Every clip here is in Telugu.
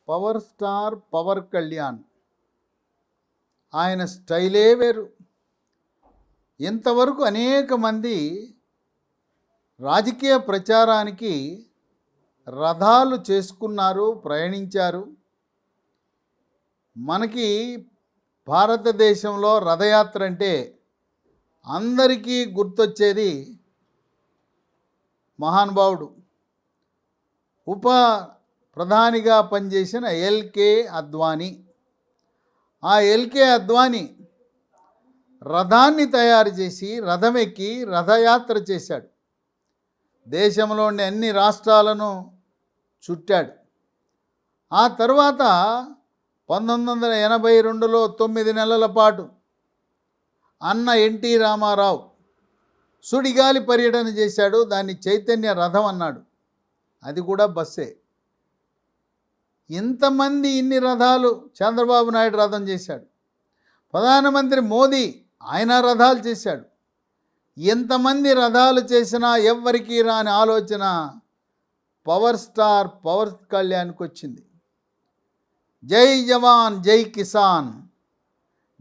Power star power Kalyan. ఆయన స్టైలే వేరు. ఇంతవరకు అనేక మంది రాజకీయ ప్రచారానికి రథాలు చేసుకున్నారు, ప్రయాణించారు. మనకి భారతదేశంలో రథయాత్ర అంటే అందరికీ గుర్తొచ్చేది మహానుభావుడు, ఉప ప్రధానిగా పనిచేసిన ఎల్కే అద్వానీ. ఆ ఎల్కే అద్వానీ రథాన్ని తయారు చేసి రథం ఎక్కి రథయాత్ర చేశాడు. దేశంలోని అన్ని రాష్ట్రాలను చుట్టాడు. ఆ తర్వాత 1982లో 9 నెలల పాటు అన్న ఎన్టీ రామారావు సుడిగాలి పర్యటన చేశాడు. దాన్ని చైతన్య రథం అన్నాడు. అది కూడా బస్సే. ఇంతమంది ఇన్ని రథాలు చంద్రబాబు నాయుడు రథం చేశాడు. ప్రధానమంత్రి మోదీ ఆయన రథాలు చేశాడు. ఎంతమంది రథాలు చేసినా ఎవ్వరికీ రాని ఆలోచన పవర్ స్టార్ పవర్ కళ్యాణ్కి వచ్చింది. జై జవాన్ జై కిసాన్,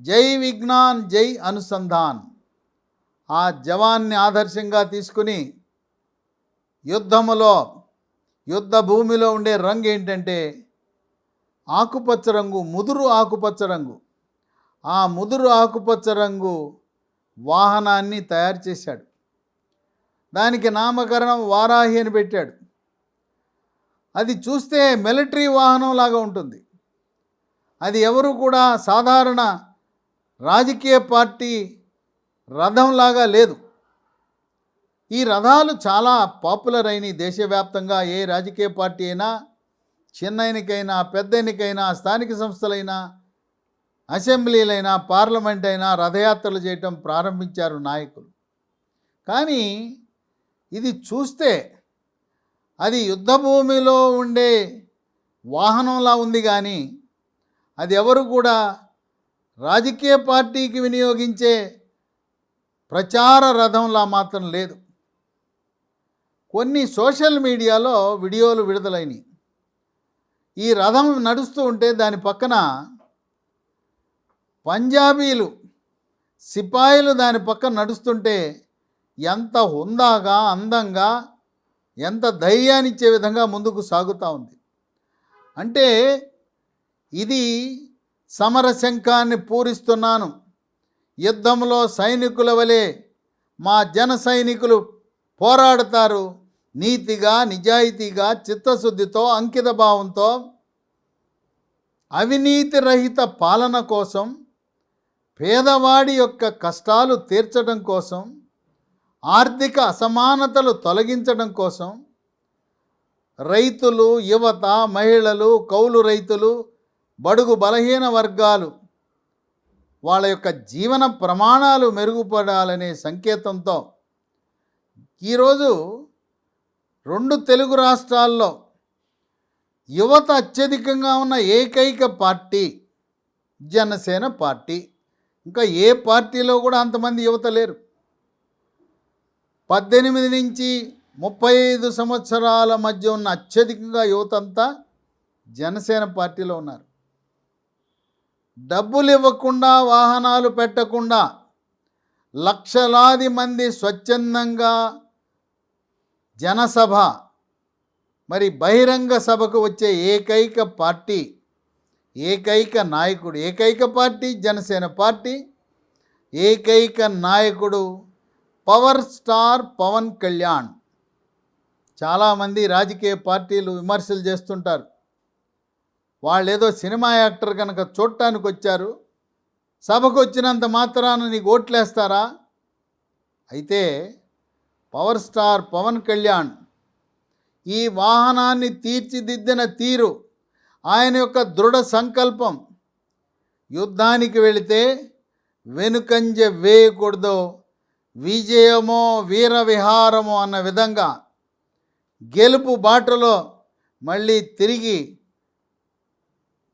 జై విజ్ఞాన్ జై అనుసంధాన్. ఆ జవాన్ని ఆదర్శంగా తీసుకుని యుద్ధ భూమిలో ఉండే రంగు ఏంటంటే ఆకుపచ్చ రంగు, ముదురు ఆకుపచ్చ రంగు. ఆ ముదురు ఆకుపచ్చ రంగు వాహనాన్ని తయారు చేశాడు. దానికి నామకరణం వారాహి అని పెట్టాడు. అది చూస్తే మిలిటరీ వాహనం లాగా ఉంటుంది. అది ఎవరు కూడా సాధారణ రాజకీయ పార్టీ రథంలాగా లేదు. ఈ రథాలు చాలా పాపులర్ అయినాయి దేశవ్యాప్తంగా. ఏ రాజకీయ పార్టీ అయినా, చిన్న ఎన్నికైనా, పెద్ద ఎన్నికైనా, స్థానిక సంస్థలైనా, అసెంబ్లీలైనా, పార్లమెంట్ అయినా రథయాత్రలు చేయటం ప్రారంభించారు నాయకులు. కానీ ఇది చూస్తే అది యుద్ధభూమిలో ఉండే వాహనంలా ఉంది, కానీ అది ఎవరు కూడా రాజకీయ పార్టీకి వినియోగించే ప్రచార రథంలా మాత్రం లేదు. కొన్ని సోషల్ మీడియాలో వీడియోలు విడుదలైనవి. ఈ రథం నడుస్తూ ఉంటే దాని పక్కన పంజాబీలు, సిపాయిలు దాని పక్కన నడుస్తుంటే ఎంత హుందాగా, అందంగా, ఎంత ధైర్యాన్ని ఇచ్చే విధంగా ముందుకు సాగుతూ ఉంది. అంటే ఇది సమరశంఖాన్ని పూరిస్తున్నాను, యుద్ధంలో సైనికుల వలె మా జన సైనికులు పోరాడతారు, నీతిగా, నిజాయితీగా, చిత్తశుద్ధితో, అంకిత భావంతో, అవినీతి రహిత పాలన కోసం, పేదవాడి యొక్క కష్టాలు తీర్చడం కోసం, ఆర్థిక అసమానతలు తొలగించడం కోసం, రైతులు, యువత, మహిళలు, కౌలు రైతులు, బడుగు బలహీన వర్గాలు వాళ్ళ యొక్క జీవన ప్రమాణాలు మెరుగుపడాలనే సంకేతంతో ఈరోజు 2 తెలుగు రాష్ట్రాల్లో యువత అత్యధికంగా ఉన్న ఏకైక పార్టీ జనసేన పార్టీ. ఇంకా ఏ పార్టీలో కూడా అంతమంది యువత లేరు. 18 నుంచి 35 సంవత్సరాల మధ్య ఉన్న అత్యధికంగా యువత అంతా జనసేన పార్టీలో ఉన్నారు. డబ్బులు ఇవ్వకుండా, వాహనాలు పెట్టకుండా లక్షలాది మంది స్వచ్ఛందంగా జనసభ, మరి బహిరంగ సభకు వచ్చే ఏకైక పార్టీ, ఏకైక నాయకుడు, ఏకైక పార్టీ జనసేన పార్టీ, ఏకైక నాయకుడు పవర్ స్టార్ పవన్ కళ్యాణ్. చాలామంది రాజకీయ పార్టీలు విమర్శలు చేస్తుంటారు. వాళ్ళు ఏదో సినిమా యాక్టర్ కనుక చూడటానికి వచ్చారు, సభకు వచ్చినంత మాత్రాన నీకు ఓట్లేస్తారా? అయితే పవర్ స్టార్ పవన్ కళ్యాణ్ ఈ వాహనాన్ని తీర్చిదిద్దిన తీరు, ఆయన యొక్క దృఢ సంకల్పం, యుద్ధానికి వెళితే వెనుకంజ వేయకూడదు, విజయమో వీర విహారమో అన్న విధంగా గెలుపు బాటలో మళ్ళీ తిరిగి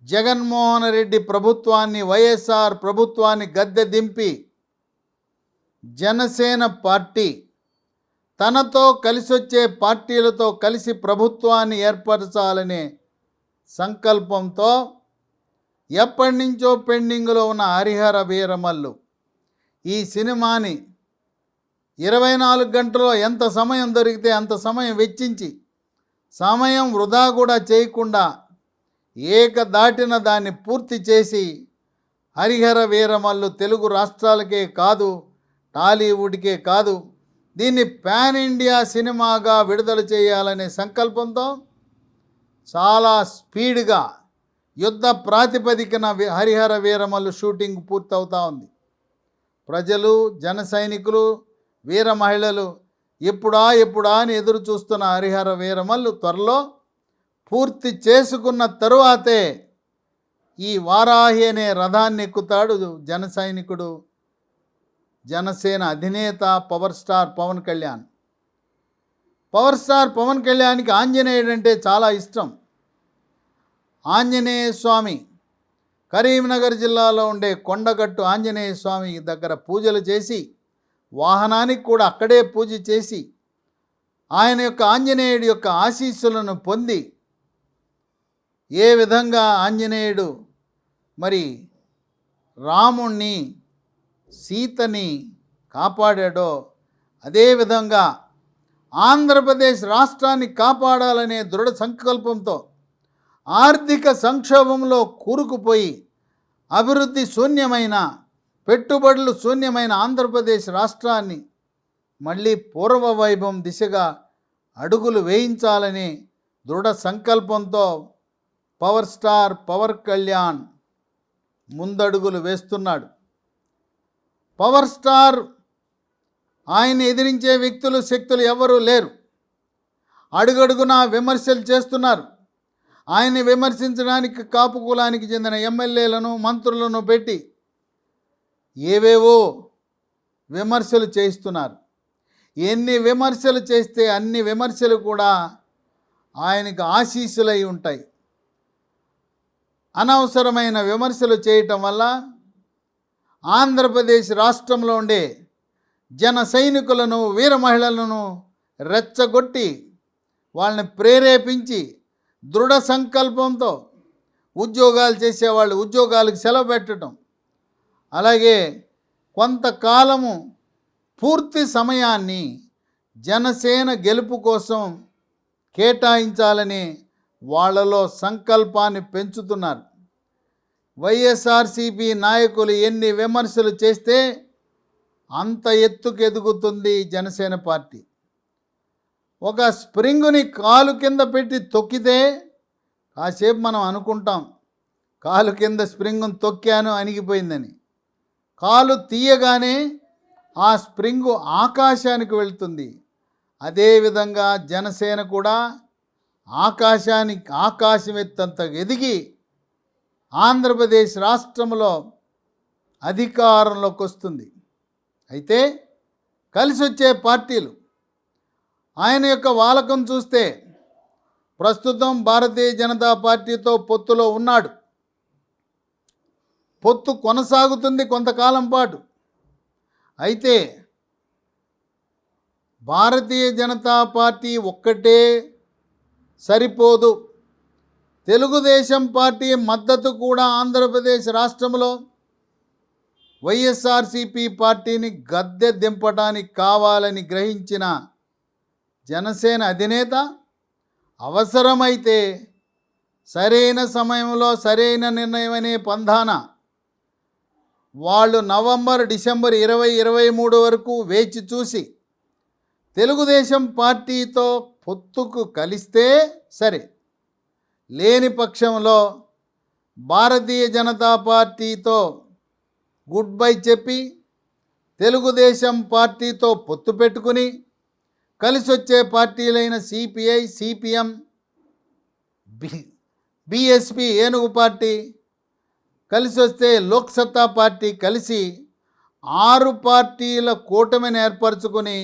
జగన్మోహన్ రెడ్డి ప్రభుత్వాన్ని, వైఎస్ఆర్ ప్రభుత్వాన్ని గద్దె దింపి జనసేన పార్టీ తనతో కలిసి వచ్చే పార్టీలతో కలిసి ప్రభుత్వాన్ని ఏర్పరచాలనే సంకల్పంతో ఎప్పటి నుంచో పెండింగ్లో ఉన్న హరిహర వీరమల్లు ఈ సినిమాని 24 గంటల్లో ఎంత సమయం దొరికితే అంత సమయం వెచ్చించి సమయం వృధా కూడా చేయకుండా ఏకదాటిన దాన్ని పూర్తి చేసి హరిహర వీరమల్లు తెలుగు రాష్ట్రాలకే కాదు, టాలీవుడ్కే కాదు, దీన్ని పాన్ ఇండియా సినిమాగా విడుదల చేయాలనే సంకల్పంతో చాలా స్పీడ్గా యుద్ధ ప్రాతిపదికన హరిహర వీరమల్లు షూటింగ్ పూర్తవుతూ ఉంది. ప్రజలు, జన సైనికులు, వీర మహిళలు ఎప్పుడా అని ఎదురు చూస్తున్న హరిహర వీరమల్లు త్వరలో పూర్తి చేసుకున్న తరువాతే ఈ వారాహి అనే రథాన్ని ఎక్కుతాడు జన సైనికుడు, జనసేన అధినేత power star Pawan Kalyan. Power star Pawan కళ్యాణ్కి ఆంజనేయుడు అంటే చాలా ఇష్టం. ఆంజనేయ స్వామి కరీంనగర్ జిల్లాలో ఉండే కొండగట్టు ఆంజనేయ స్వామి దగ్గర పూజలు చేసి, వాహనానికి కూడా అక్కడే పూజ చేసి, ఆయన యొక్క ఆంజనేయుడి యొక్క ఆశీస్సులను పొంది ఏ విధంగా ఆంజనేయుడు మరి రాముణ్ణి, సీతని కాపాడాడో అదేవిధంగా ఆంధ్రప్రదేశ్ రాష్ట్రాన్ని కాపాడాలనే దృఢ సంకల్పంతో ఆర్థిక సంక్షోభంలో కూరుకుపోయి అభివృద్ధి శూన్యమైన, పెట్టుబడులు శూన్యమైన ఆంధ్రప్రదేశ్ రాష్ట్రాన్ని మళ్ళీ పూర్వ వైభవం దిశగా అడుగులు వేయించాలని దృఢ సంకల్పంతో పవర్ స్టార్ పవన్ కళ్యాణ్ ముందడుగులు వేస్తున్నాడు. పవర్ స్టార్ ఆయన ఎదిరించే వ్యక్తులు, శక్తులు ఎవరూ లేరు. అడుగడుగునా విమర్శలు చేస్తున్నారు. ఆయన్ని విమర్శించడానికి కాపు కులానికి చెందిన ఎమ్మెల్యేలను, మంత్రులను పెట్టి ఏవేవో విమర్శలు చేయిస్తున్నారు. ఎన్ని విమర్శలు చేస్తే అన్ని విమర్శలు కూడా ఆయనకు ఆశీస్సులై ఉంటాయి. అనవసరమైన విమర్శలు చేయటం వల్ల ఆంధ్రప్రదేశ్ రాష్ట్రంలో ఉండే జన సైనికులను, వీర మహిళలను రెచ్చగొట్టి వాళ్ళని ప్రేరేపించి దృఢ సంకల్పంతో ఉద్యోగాలు చేసేవాళ్ళు ఉద్యోగాలకు సెలవు పెట్టడం, అలాగే కొంతకాలము పూర్తి సమయాన్ని జనసేన గెలుపు కోసం కేటాయించాలని వాళ్ళలో సంకల్పాన్ని పెంచుతున్నారు. వైఎస్ఆర్సీపీ నాయకులు ఎన్ని విమర్శలు చేస్తే అంత ఎత్తుకు ఎదుగుతుంది జనసేన పార్టీ. ఒక స్ప్రింగుని కాలు కింద పెట్టి తొక్కితే కాసేపు మనం అనుకుంటాం కాలు కింద స్ప్రింగుని తొక్కాను అణిగిపోయిందని. కాలు తీయగానే ఆ స్ప్రింగు ఆకాశానికి వెళ్తుంది. అదేవిధంగా జనసేన కూడా ఆకాశం ఎత్తంత ఎదిగి ఆంధ్రప్రదేశ్ రాష్ట్రంలో అధికారంలోకి వస్తుంది. అయితే కలిసి వచ్చే పార్టీలు ఆయన యొక్క వాలకం చూస్తే ప్రస్తుతం భారతీయ జనతా పార్టీతో పొత్తులో ఉన్నాడు. పొత్తు కొనసాగుతుంది కొంతకాలం పాటు. అయితే భారతీయ జనతా పార్టీ ఒక్కటే సరిపోదు. తెలుగుదేశం పార్టీ మద్దతు కూడా ఆంధ్రప్రదేశ్ రాష్ట్రంలో వైఎస్ఆర్సీపీ పార్టీని గద్దె దింపడానికి కావాలని గ్రహించిన జనసేన అధినేత అవసరమైతే సరైన సమయంలో సరైన నిర్ణయం అనే పంధాన వాళ్ళు నవంబర్, డిసెంబర్ 2023 వరకు వేచి చూసి తెలుగుదేశం పార్టీతో పొత్తుకు కలిస్తే సరే, లేని పక్షంలో భారతీయ జనతా పార్టీతో గుడ్ బై చెప్పి తెలుగుదేశం పార్టీతో పొత్తు పెట్టుకుని కలిసి వచ్చే పార్టీలైన సిపిఐ, సిపిఎం, బిఎస్పి ఏనుగు పార్టీ కలిసి వస్తే లోక్సత్తా పార్టీ కలిసి 6 పార్టీల కూటమిని ఏర్పరచుకుని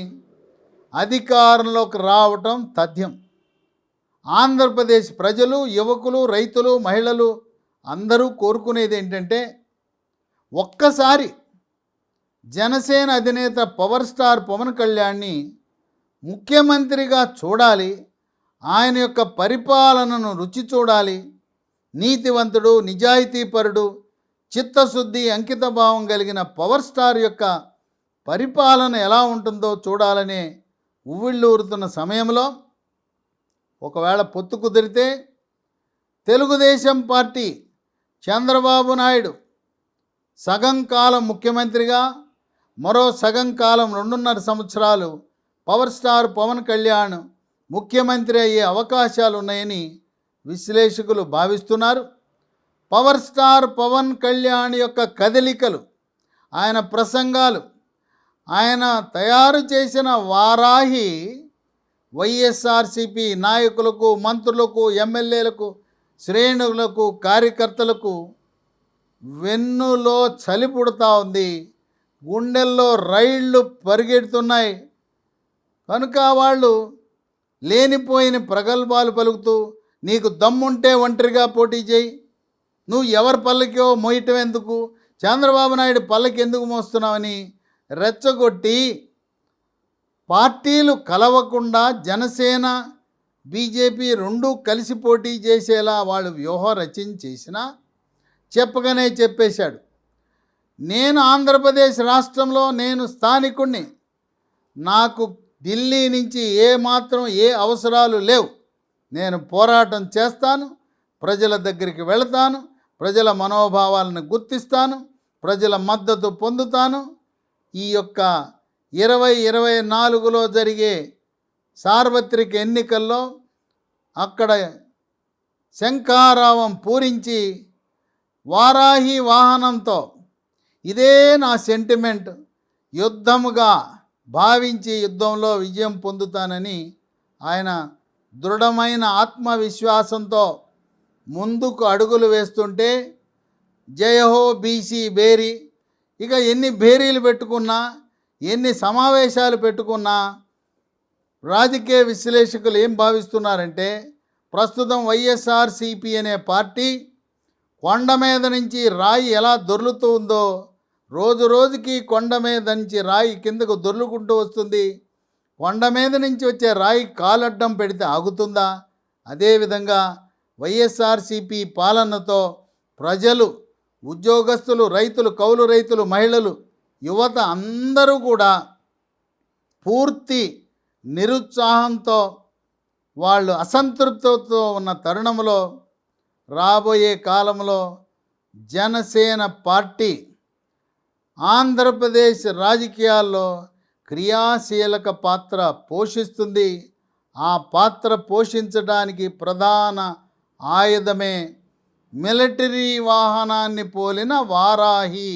అధికారంలోకి రావటం తథ్యం. ఆంధ్రప్రదేశ్ ప్రజలు, యువకులు, రైతులు, మహిళలు అందరూ కోరుకునేది ఏంటంటే ఒక్కసారి జనసేన అధినేత పవర్ స్టార్ పవన్ కళ్యాణ్ని ముఖ్యమంత్రిగా చూడాలి, ఆయన యొక్క పరిపాలనను రుచి చూడాలి, నీతివంతుడు, నిజాయితీపరుడు, చిత్తశుద్ధి, అంకితభావం కలిగిన పవర్ స్టార్ యొక్క పరిపాలన ఎలా ఉంటుందో చూడాలనే ఉవ్విళ్ళూరుతున్న సమయంలో ఒకవేళ పొత్తు కుదిరితే తెలుగుదేశం పార్టీ చంద్రబాబు నాయుడు సగం కాలం ముఖ్యమంత్రిగా, మరో సగం కాలం 2.5 సంవత్సరాలు పవర్ స్టార్ పవన్ కళ్యాణ్ ముఖ్యమంత్రి అయ్యే అవకాశాలు ఉన్నాయని విశ్లేషకులు భావిస్తున్నారు. పవర్ స్టార్ పవన్ కళ్యాణ్ యొక్క కదలికలు, ఆయన ప్రసంగాలు, ఆయన తయారు చేసిన వారాహి వైఎస్ఆర్సీపీ నాయకులకు, మంత్రులకు, ఎమ్మెల్యేలకు, శ్రేణులకు, కార్యకర్తలకు వెన్నులో చలి పుడతా ఉంది, గుండెల్లో రైళ్లు పరిగెడుతున్నాయి. కనుక వాళ్ళు లేనిపోయిన ప్రగల్భాలు పలుకుతూ, నీకు దమ్ముంటే ఒంటరిగా పోటీ చేయి, నువ్వు ఎవరి పల్లకో మోయటం ఎందుకు, చంద్రబాబు నాయుడు పల్లకి ఎందుకు మోస్తున్నావని రెచ్చగొట్టి పార్టీలు కలవకుండా జనసేన, బీజేపీ రెండూ కలిసి పోటీ చేసేలా వాళ్ళు వ్యూహం రచించేసినా చెప్పగానే చెప్పేశాడు, నేను ఆంధ్రప్రదేశ్ రాష్ట్రంలో నేను స్థానికుణ్ణి, నాకు ఢిల్లీ నుంచి ఏ అవసరాలు లేవు, నేను పోరాటం చేస్తాను, ప్రజల దగ్గరికి వెళతాను, ప్రజల మనోభావాలను గుర్తిస్తాను, ప్రజల మద్దతు పొందుతాను. ఈ యొక్క 2024లో జరిగే సార్వత్రిక ఎన్నికల్లో అక్కడ శంఖారావం పూరించి వారాహి వాహనంతో ఇదే నా సెంటిమెంట్ యుద్ధముగా భావించి యుద్ధంలో విజయం పొందుతానని ఆయన దృఢమైన ఆత్మవిశ్వాసంతో ముందుకు అడుగులు వేస్తుంటే, జయహో బీసీ బేరీ, ఇక ఎన్ని బేరీలు పెట్టుకున్నా, ఎన్ని సమావేశాలు పెట్టుకున్నా రాజకీయ విశ్లేషకులు ఏం భావిస్తున్నారంటే, ప్రస్తుతం వైఎస్ఆర్సీపీ అనే పార్టీ కొండ మీద నుంచి రాయి ఎలా దొర్లుతూ ఉందో, రోజు రోజుకి కొండ మీద నుంచి రాయి కిందకు దొర్లుకుంటూ వస్తుంది. కొండ మీద నుంచి వచ్చే రాయి కాలడ్డం పెడితే ఆగుతుందా? అదేవిధంగా వైఎస్ఆర్సీపీ పాలనతో ప్రజలు, ఉద్యోగస్తులు, రైతులు, కౌలు రైతులు, మహిళలు, యువత అందరూ కూడా పూర్తి నిరుత్సాహంతో, వాళ్ళు అసంతృప్తితో ఉన్న తరుణంలో రాబోయే కాలంలో జనసేన పార్టీ ఆంధ్రప్రదేశ్ రాజకీయాల్లో క్రియాశీలక పాత్ర పోషిస్తుంది. ఆ పాత్ర పోషించడానికి ప్రధాన ఆయుధమే మిలిటరీ వాహనాన్ని పోలిన వారాహి.